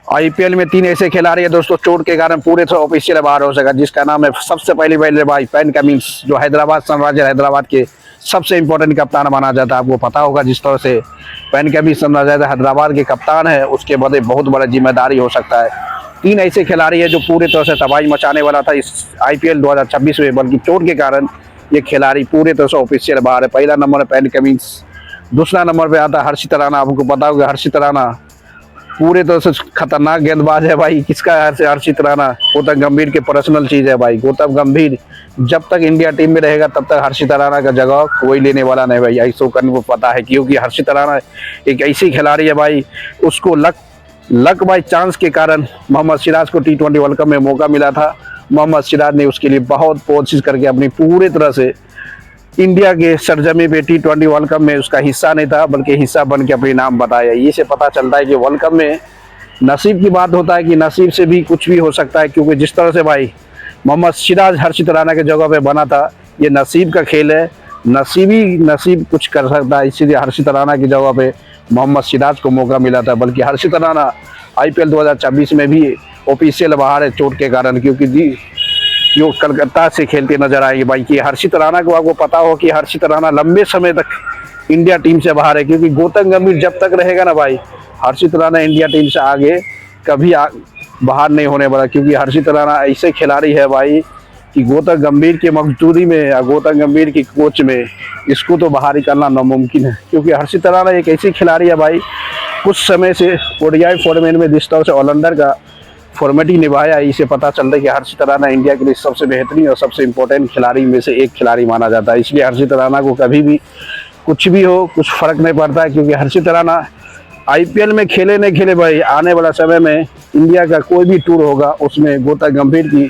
IPL में 3 ऐसे खिलाड़ी है दोस्तों चोट के कारण पूरे से ऑफिशियल बाहर हो सका, जिसका नाम है सबसे पहले बल्लेबाज पैट कमिंस, जो हैदराबाद सनराइजर हैदराबाद के सबसे इंपॉर्टेंट कप्तान माना जाता है। आपको पता होगा जिस तरह से पैट कमिंस सनराइजर हैदराबाद के कप्तान है, उसके बाद बहुत बड़ा जिम्मेदारी हो सकता है। 3 ऐसे खिलाड़ी है जो पूरी तरह से तबाही मचाने वाला था इस आईपीएल 2026 में, बल्कि चोट के कारण ये खिलाड़ी पूरे तरह से ऑफिशियल बाहर है। पहला नंबर है पैट कमिंस, दूसरा नंबर पे आता है हर्षित राणा। आपको पता होगा हर्षित राणा पूरे तरह से खतरनाक गेंदबाज है भाई। किसका हर्षित राणा? गौतम गंभीर के पर्सनल चीज है भाई। गौतम गंभीर जब तक इंडिया टीम में रहेगा तब तक हर्षित राणा का जगह कोई लेने वाला नहीं भाई, ऐसा करने को पता है। क्योंकि हर्षित राणा एक ऐसी खिलाड़ी है भाई, उसको लक बाई चांस के कारण मोहम्मद सिराज को T20 वर्ल्ड कप में मौका मिला था। मोहम्मद सिराज ने उसके लिए बहुत कोशिश करके अपनी पूरी तरह से इंडिया के सरजमी पे T20 वर्ल्ड कप में उसका हिस्सा नहीं था, बल्कि हिस्सा बन के अपने नाम बताया। ये से पता चलता है कि वर्ल्ड कप में नसीब की बात होता है कि नसीब से भी कुछ भी हो सकता है। क्योंकि जिस तरह से भाई मोहम्मद सिराज हर्षित राणा के जगह पे बना था, ये नसीब का खेल है। नसीब कुछ कर सकता है, इसीलिए हर्षित राणा की जगह पे मोहम्मद सिराज को मौका मिला था। बल्कि हर्षित राणा आईपीएल 2026 में भी ऑफिशियल बाहर है चोट के कारण, क्योंकि जो कलकत्ता से खेलते नजर आएगी भाई। कि हर्षित राणा को आपको पता हो कि हर्षित राणा लंबे समय तक इंडिया टीम से बाहर है, क्योंकि गौतम गंभीर जब तक रहेगा ना भाई, हर्षित राणा इंडिया टीम से आगे कभी बाहर नहीं होने वाला। क्योंकि हर्षित राणा ऐसे खिलाड़ी है भाई कि गौतम गंभीर की मौजूदगी में या गौतम गंभीर की कोच में इसको तो बाहर ही करना नामुमकिन है। क्योंकि हर्षित राणा एक ऐसी खिलाड़ी है भाई, कुछ समय से ओडीआई फॉर्मेट में जिस तरह से ऑलराउंडर का फॉर्मेट ही निभाया, इसे पता चलता है कि हर्षित राणा इंडिया के लिए सबसे बेहतरीन और सबसे इंपॉर्टेंट खिलाड़ी में से एक खिलाड़ी माना जाता है। इसलिए हर्षित राणा को कभी भी कुछ भी हो कुछ फर्क नहीं पड़ता है। क्योंकि हर्षित राणा आईपीएल में खेले नहीं खेले भाई, आने वाला समय में इंडिया का कोई भी टूर होगा उसमें गौतम गंभीर की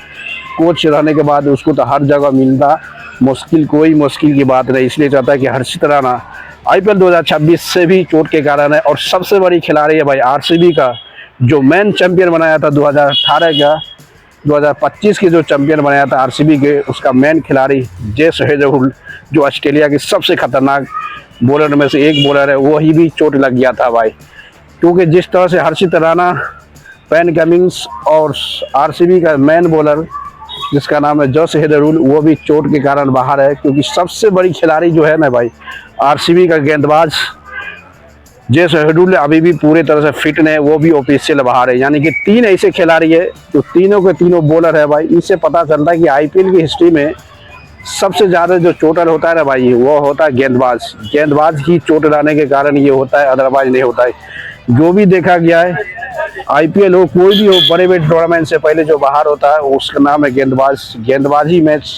कोच रहने के बाद उसको तो हर जगह मिलना कोई मुश्किल की बात नहीं। इसलिए चाहता है कि हर्षित राणा आईपीएल 2026 से भी चोट के कारण है। और सबसे बड़ी खिलाड़ी है भाई आरसीबी का, जो मैन चैंपियन बनाया था 2018 का 2025 के जो चैंपियन बनाया था आरसीबी के, उसका मेन खिलाड़ी जेस हेजलवुड, जो ऑस्ट्रेलिया के सबसे खतरनाक बॉलर में से एक बॉलर है, वही भी चोट लग गया था भाई। क्योंकि जिस तरह से हर्षित राणा, पैट कमिंस और आरसीबी का मेन बॉलर जिसका नाम है जेस हेजलवुड, वो भी चोट के कारण बाहर है। क्योंकि सबसे बड़ी खिलाड़ी जो है ना भाई आरसीबी का गेंदबाज जेस हेजलवुड अभी भी पूरे तरह से फिट नहीं है, वो भी ऑफिशियल बाहर है। यानी कि 3 ऐसे खिलाड़ी है जो तीनों के तीनों बॉलर है भाई। इससे पता चलता है कि आईपीएल की हिस्ट्री में सबसे ज़्यादा जो चोटर होता है ना भाई, वो होता है गेंदबाज ही चोट लाने के कारण ये होता है, अदरवाइज नहीं होता है। जो भी देखा गया है आईपीएल हो कोई भी हो, बड़े बड़े टूर्नामेंट से पहले जो बाहर होता है उसका नाम है गेंदबाज ही मैच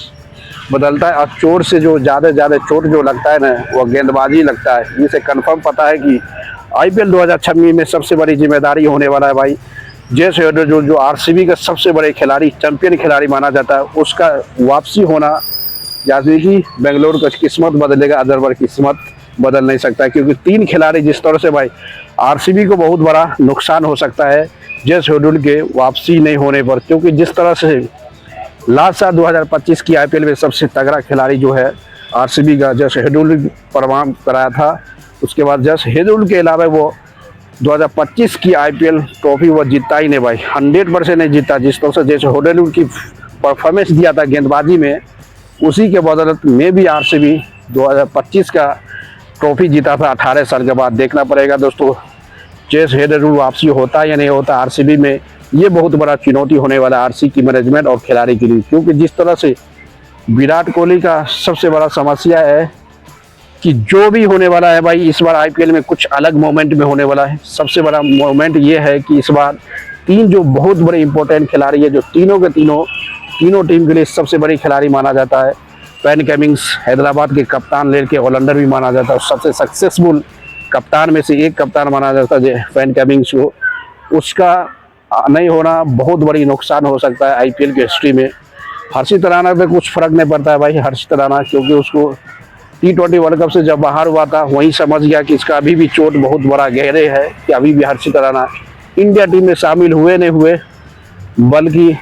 बदलता है। और चोट से जो ज़्यादा चोट जो लगता है ना, वो गेंदबाजी लगता है। इसे कंफर्म पता है कि आईपीएल 2026 में सबसे बड़ी जिम्मेदारी होने वाला है भाई जेस हेजलवुड, जो आरसीबी का सबसे बड़े खिलाड़ी, चैंपियन खिलाड़ी माना जाता है, उसका वापसी होना। जैसे कि बेंगलोर का किस्मत बदलेगा, अदरवाइज किस्मत बदल नहीं सकता। क्योंकि 3 खिलाड़ी जिस तरह से भाई आरसीबी को बहुत बड़ा नुकसान हो सकता है जेस हेजलवुड के वापसी नहीं होने पर। क्योंकि जिस तरह से लास्ट साल 2025 की आईपीएल में सबसे तगड़ा खिलाड़ी जो है आरसीबी का जेस हेजलवुड परफॉर्म कराया था, उसके बाद जेस हेजलवुड के अलावा वो 2025 की आईपीएल ट्रॉफी वो जीता ही नहीं भाई, 100% नहीं जीता। जिस तरह से जेस हेजलवुड की परफॉर्मेंस दिया था गेंदबाजी में, उसी के बदौलत में भी आरसीबी 2025 का ट्रॉफी जीता था 18 साल के बाद। देखना पड़ेगा दोस्तों जेस हेजलवुड वापसी होता है या नहीं होता आरसीबी में। ये बहुत बड़ा चुनौती होने वाला है आरसीबी की मैनेजमेंट और खिलाड़ी के लिए। क्योंकि जिस तरह से विराट कोहली का सबसे बड़ा समस्या है कि जो भी होने वाला है भाई इस बार आईपीएल में कुछ अलग मोमेंट में होने वाला है। सबसे बड़ा मोमेंट ये है कि इस बार 3 जो बहुत बड़े इंपॉर्टेंट खिलाड़ी है, जो तीनों के तीनों टीम के लिए सबसे बड़ी खिलाड़ी माना जाता है। पैट कमिंस हैदराबाद के कप्तान लेके ऑलराउंडर भी माना जाता है, सबसे सक्सेसफुल कप्तान में से एक कप्तान माना जाता है पैट कमिंस को। उसका नहीं होना बहुत बड़ी नुकसान हो सकता है आईपीएल की हिस्ट्री में। हर्षित राणा पे कुछ फर्क नहीं पड़ता है भाई हर्षित राणा, क्योंकि उसको T20 वर्ल्ड कप से जब बाहर हुआ था वहीं समझ गया कि इसका अभी भी चोट बहुत बड़ा गहरे है, कि अभी भी हर्षित राणा इंडिया टीम में शामिल हुए नहीं हुए, बल्कि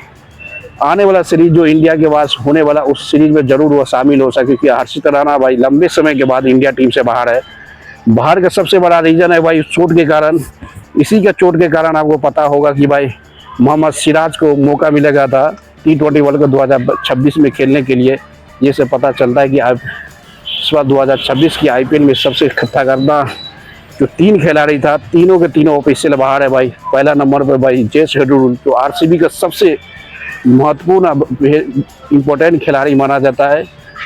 आने वाला सीरीज जो इंडिया के पास होने वाला उस सीरीज में जरूर वो शामिल हो सके। क्योंकि हर्षित राणा भाई लंबे समय के बाद इंडिया टीम से बाहर है। बाहर का सबसे बड़ा रीजन है भाई चोट के कारण। इसी के चोट के कारण आपको पता होगा कि भाई मोहम्मद सिराज को मौका मिलेगा था T20 वर्ल्ड कप 2026 में खेलने के लिए। ये से पता चलता है कि आप इस बार 2026 की IPL में सबसे खतरनाक जो 3 खिलाड़ी था, तीनों के तीनों ऑफिशियल बाहर है भाई। पहला नंबर पर भाई जेस हेडुल जो RCB का सबसे महत्वपूर्ण इम्पोर्टेंट खिलाड़ी माना जाता है।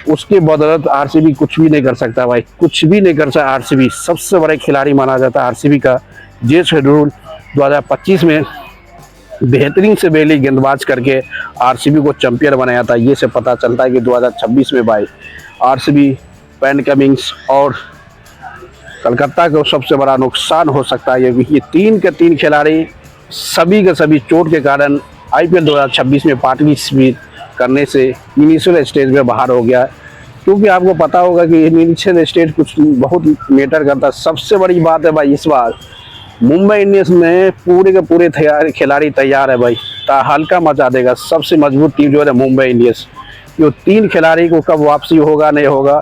उसके बदौलत RCB कुछ भी नहीं कर सकता भाई, कुछ भी नहीं कर सकता। RCB सबसे बड़े खिलाड़ी माना जाता है RCB का जेस हेडुल 2025 में बेहतरीन से बेहतरीन गेंदबाज करके RCB को चैंपियन बनाया था। ये से पता चलता है कि 2026 में भाई RCB, पैट कमिंस और कलकत्ता को सबसे बड़ा नुकसान हो सकता है। ये 3 के 3 खिलाड़ी सभी के सभी चोट के कारण IPL 2026 में पार्टिसिपेट करने से इनिशियल स्टेज में बाहर हो गया। क्योंकि आपको पता होगा कि इनिशियल स्टेज कुछ बहुत मैटर करता है। सबसे बड़ी बात है भाई, इस बार मुंबई इंडियंस में पूरे के पूरे खिलाड़ी तैयार है भाई, हल्का मचा देगा। सबसे मजबूत टीम जो है मुंबई इंडियंस। जो 3 खिलाड़ी को कब वापसी होगा नहीं होगा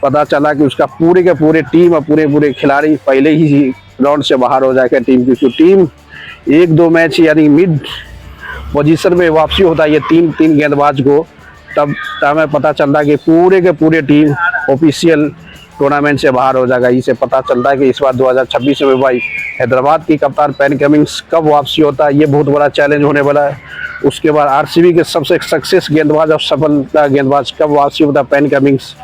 पता चला कि उसका पूरे के पूरे टीम और पूरे खिलाड़ी पहले ही राउंड से बाहर हो जाएगा टीम की। टीम 1-2 मैच यानी मिड पोजीशन में वापसी होता है ये 3 गेंदबाज को, तब हमें पता चलता है कि पूरे के पूरे टीम ऑफिशियल टूर्नामेंट से बाहर हो जाएगा। इससे पता चलता है कि इस बार 2026 में भाई हैदराबाद की कप्तान पैट कमिंस कब वापसी होता है, ये बहुत बड़ा चैलेंज होने वाला है। उसके बाद RCB के सबसे सक्सेस गेंदबाज और सफलता गेंदबाज कब वापसी होता है पैट कमिंस,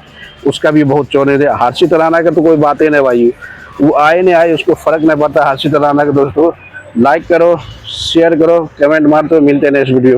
उसका भी बहुत चैलेंज है। हर्षित राणा का तो कोई बात ही नहीं भाई, वो आए नहीं आए उसको फर्क नहीं पड़ता। हर्षित राणा के दोस्तों लाइक करो, शेयर करो, कमेंट मारते हो। मिलते हैं नेक्स्ट वीडियो।